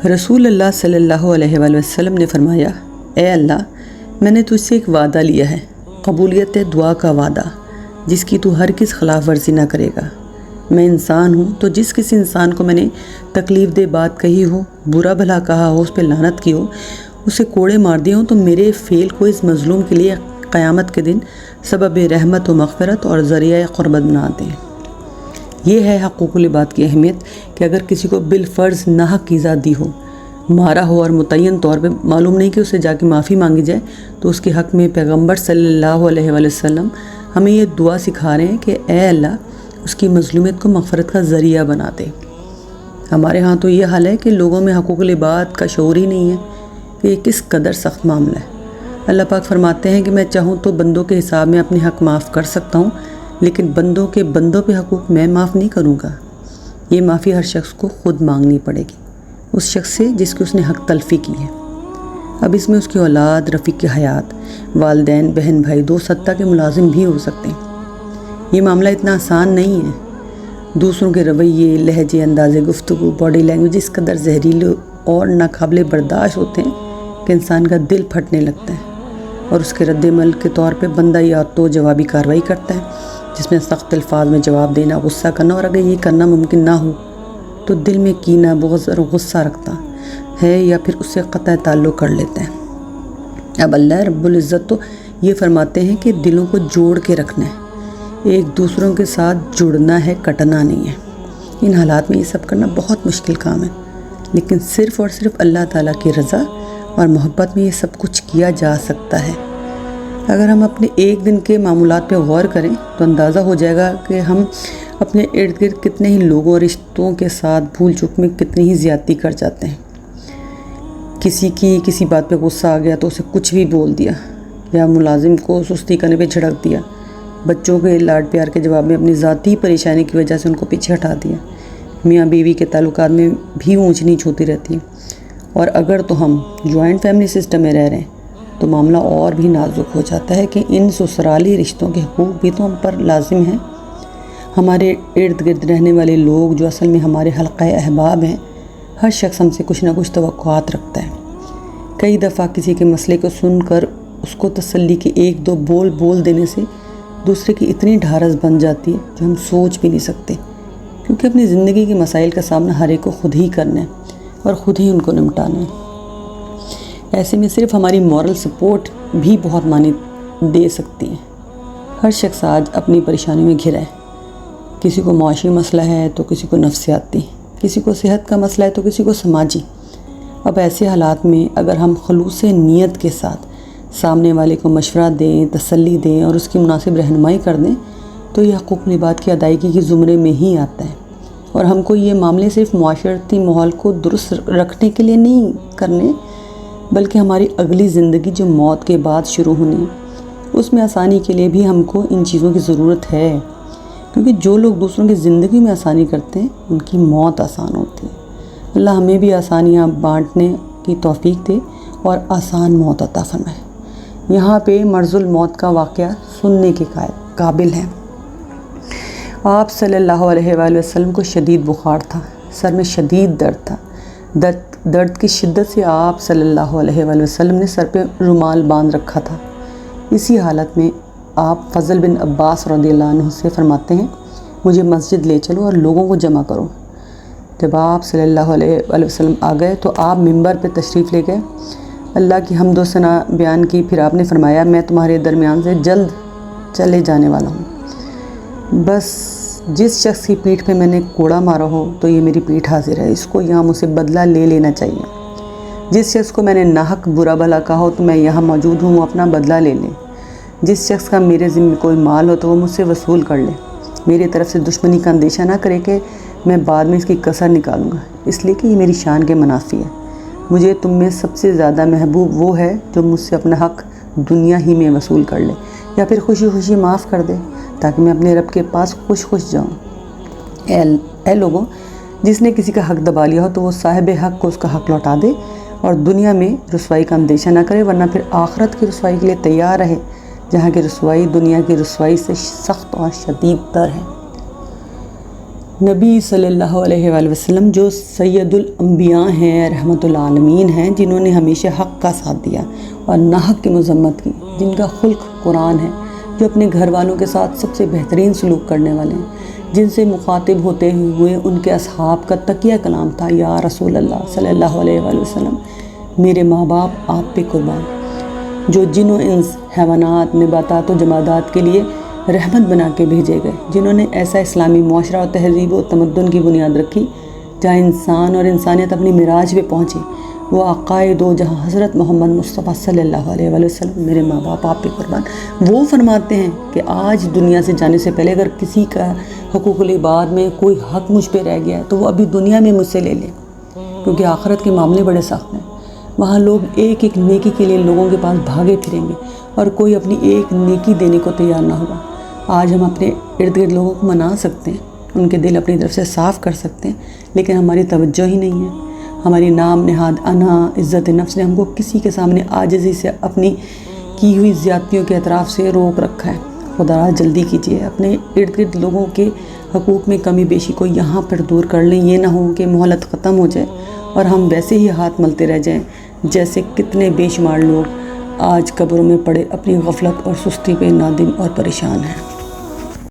رسول اللہ صلی اللہ علیہ وآلہ وسلم نے فرمایا، اے اللہ، میں نے تجھ سے ایک وعدہ لیا ہے، قبولیت دعا کا وعدہ، جس کی تو ہرگز خلاف ورزی نہ کرے گا۔ میں انسان ہوں، تو جس کسی انسان کو میں نے تکلیف دہ بات کہی ہو، برا بھلا کہا ہو، اس پہ لعنت کی ہو، اسے کوڑے مار دیے ہوں، تو میرے فعل کو اس مظلوم کے لیے قیامت کے دن سبب رحمت و مغفرت اور ذریعہ قربت بنا دیں۔ یہ ہے حقوق العباد کی اہمیت کہ اگر کسی کو بالفرض ناحق ایذا دی ہو، مارا ہو اور متعین طور پہ معلوم نہیں کہ اسے جا کے معافی مانگی جائے، تو اس کے حق میں پیغمبر صلی اللہ علیہ وآلہ وسلم ہمیں یہ دعا سکھا رہے ہیں کہ اے اللہ، اس کی مظلومیت کو مغفرت کا ذریعہ بنا دے۔ ہمارے ہاں تو یہ حال ہے کہ لوگوں میں حقوق العباد کا شعور ہی نہیں ہے کہ یہ کس قدر سخت معاملہ ہے۔ اللہ پاک فرماتے ہیں کہ میں چاہوں تو بندوں کے حساب میں اپنے حق معاف کر سکتا ہوں، لیکن بندوں کے بندوں پہ حقوق میں معاف نہیں کروں گا۔ یہ معافی ہر شخص کو خود مانگنی پڑے گی، اس شخص سے جس کی اس نے حق تلفی کی ہے۔ اب اس میں اس کی اولاد، رفیق حیات، والدین، بہن بھائی، دوست، حتیٰ کے ملازم بھی ہو سکتے ہیں۔ یہ معاملہ اتنا آسان نہیں ہے۔ دوسروں کے رویے، لہجے، انداز گفتگو، باڈی لینگویج اس قدر زہریلے اور ناقابل برداشت ہوتے ہیں کہ انسان کا دل پھٹنے لگتا ہے، اور اس کے رد عمل کے طور پہ بندہ یا تو جوابی کارروائی کرتا ہے، جس میں سخت الفاظ میں جواب دینا، غصہ کرنا، اور اگر یہ کرنا ممکن نہ ہو تو دل میں کینہ، بغض اور غصہ رکھتا ہے، یا پھر اس سے قطع تعلق کر لیتا ہے۔ اب اللہ رب العزت تو یہ فرماتے ہیں کہ دلوں کو جوڑ کے رکھنا ہے، ایک دوسروں کے ساتھ جڑنا ہے، کٹنا نہیں ہے۔ ان حالات میں یہ سب کرنا بہت مشکل کام ہے، لیکن صرف اور صرف اللہ تعالیٰ کی رضا اور محبت میں یہ سب کچھ کیا جا سکتا ہے۔ اگر ہم اپنے ایک دن کے معمولات پہ غور کریں تو اندازہ ہو جائے گا کہ ہم اپنے ارد گرد کتنے ہی لوگوں اور رشتوں کے ساتھ بھول چوک میں کتنی ہی زیادتی کر جاتے ہیں۔ کسی بات پہ غصہ آ گیا تو اسے کچھ بھی بول دیا، یا ملازم کو سستی کرنے پہ جھڑک دیا، بچوں کے لاڈ پیار کے جواب میں اپنی ذاتی پریشانی کی وجہ سے ان کو پیچھے ہٹا دیا۔ میاں بیوی کے تعلقات میں بھی اونچ نیچ ہوتی رہتی ہے، اور اگر تو ہم جوائنٹ فیملی سسٹم میں رہ رہے ہیں تو معاملہ اور بھی نازک ہو جاتا ہے کہ ان سسرالی رشتوں کے حقوق بھی تو ہم پر لازم ہیں۔ ہمارے ارد گرد رہنے والے لوگ جو اصل میں ہمارے حلقہ احباب ہیں، ہر شخص ہم سے کچھ نہ کچھ توقعات رکھتا ہے۔ کئی دفعہ کسی کے مسئلے کو سن کر اس کو تسلی کے ایک دو بول دینے سے دوسرے کی اتنی ڈھارس بن جاتی ہے جو ہم سوچ بھی نہیں سکتے، کیونکہ اپنی زندگی کے مسائل کا سامنا ہر ایک کو خود ہی کرنا ہے اور خود ہی ان کو نمٹانا ہے۔ ایسے میں صرف ہماری مورل سپورٹ بھی بہت معنی دے سکتی ہے۔ ہر شخص آج اپنی پریشانی میں گھرا ہے، کسی کو معاشی مسئلہ ہے تو کسی کو نفسیاتی، کسی کو صحت کا مسئلہ ہے تو کسی کو سماجی۔ اب ایسے حالات میں اگر ہم خلوص نیت کے ساتھ سامنے والے کو مشورہ دیں، تسلی دیں اور اس کی مناسب رہنمائی کر دیں تو یہ حقوق العباد کی ادائیگی کے زمرے میں ہی آتا ہے، اور ہم کو یہ معاملے صرف معاشرتی ماحول کو درست رکھنے کے لیے نہیں کرنے، بلکہ ہماری اگلی زندگی جو موت کے بعد شروع ہونی ہے، اس میں آسانی کے لیے بھی ہم کو ان چیزوں کی ضرورت ہے، کیونکہ جو لوگ دوسروں کی زندگی میں آسانی کرتے ہیں ان کی موت آسان ہوتی ہے۔ اللہ ہمیں بھی آسانیاں بانٹنے کی توفیق دے اور آسان موت عطا فرمائے۔ یہاں پہ مرض الموت کا واقعہ سننے کے قابل ہے۔ آپ صلی اللہ علیہ وآلہ وسلم کو شدید بخار تھا، سر میں شدید درد تھا۔ درد کی شدت سے آپ صلی اللہ علیہ وآلہ وسلم نے سر پہ رومال باندھ رکھا تھا۔ اسی حالت میں آپ فضل بن عباس رضی اللہ عنہ سے فرماتے ہیں، مجھے مسجد لے چلو اور لوگوں کو جمع کرو۔ جب آپ صلی اللہ علیہ وآلہ وسلم آ گئے تو آپ منبر پہ تشریف لے گئے، اللہ کی حمد و ثنا بیان کی، پھر آپ نے فرمایا، میں تمہارے درمیان سے جلد چلے جانے والا ہوں، بس جس شخص کی پیٹھ پہ میں نے کوڑا مارا ہو تو یہ میری پیٹھ حاضر ہے، اس کو یہاں مجھ سے بدلہ لے لینا چاہیے۔ جس شخص کو میں نے ناحق برا بھلا کہا ہو تو میں یہاں موجود ہوں، اپنا بدلہ لے لیں۔ جس شخص کا میرے ذمہ کوئی مال ہو تو وہ مجھ سے وصول کر لے، میری طرف سے دشمنی کا اندیشہ نہ کرے کہ میں بعد میں اس کی کسر نکالوں گا، اس لیے کہ یہ میری شان کے منافی ہے۔ مجھے تم میں سب سے زیادہ محبوب وہ ہے جو مجھ سے اپنا حق دنیا ہی میں وصول کر لے، یا پھر خوشی خوشی معاف کر دے، تاکہ میں اپنے رب کے پاس خوش جاؤں۔ اے لوگوں، جس نے کسی کا حق دبا لیا ہو تو وہ صاحب حق کو اس کا حق لوٹا دے، اور دنیا میں رسوائی کا اندیشہ نہ کرے، ورنہ پھر آخرت کی رسوائی کے لیے تیار رہے، جہاں کی رسوائی دنیا کی رسوائی سے سخت اور شدید تر ہے۔ نبی صلی اللہ علیہ وآلہ وسلم جو سید الانبیاء ہیں، رحمت العالمین ہیں، جنہوں نے ہمیشہ حق کا ساتھ دیا اور ناحق کی مذمت کی، جن کا خلق قرآن ہے، جو اپنے گھر والوں کے ساتھ سب سے بہترین سلوک کرنے والے ہیں، جن سے مخاطب ہوتے ہوئے ان کے اصحاب کا تقیہ کلام تھا، یا رسول اللہ صلی اللہ علیہ وآلہ وسلم، میرے ماں باپ آپ پہ قربان، جو جن و انس، حیوانات، نباتات و جمادات کے لیے رحمت بنا کے بھیجے گئے، جنہوں نے ایسا اسلامی معاشرہ و تہذیب و تمدن کی بنیاد رکھی جہاں انسان اور انسانیت اپنی معراج پہ پہنچی، وہ عقائد و جہاں حضرت محمد مصطفیٰ صلی اللہ علیہ وآلہ وسلم، میرے ماں باپ آپ پہ قربان، وہ فرماتے ہیں کہ آج دنیا سے جانے سے پہلے اگر کسی کا حقوق العباد میں کوئی حق مجھ پہ رہ گیا ہے تو وہ ابھی دنیا میں مجھ سے لے لے، کیونکہ آخرت کے معاملے بڑے سخت ہیں، وہاں لوگ ایک ایک نیکی کے لیے لوگوں کے پاس بھاگے پھریں گے اور کوئی اپنی ایک نیکی دینے کو تیار نہ ہوگا۔ آج ہم اپنے ارد گرد لوگوں کو منا سکتے ہیں، ان کے دل اپنی طرف سے صاف کر سکتے ہیں، لیکن ہماری توجہ ہی نہیں ہے۔ ہماری نام نہاد انا، عزت نفس نے ہم کو کسی کے سامنے عاجزی سے اپنی کی ہوئی زیادتیوں کے اعتراف سے روک رکھا ہے۔ خدا را جلدی کیجیے، اپنے ارد گرد لوگوں کے حقوق میں کمی بیشی کو یہاں پر دور کر لیں، یہ نہ ہو کہ مہلت ختم ہو جائے اور ہم ویسے ہی ہاتھ ملتے رہ جائیں جیسے کتنے بے شمار لوگ آج قبروں میں پڑے اپنی غفلت اور سستی پہ نادم اور پریشان ہیں۔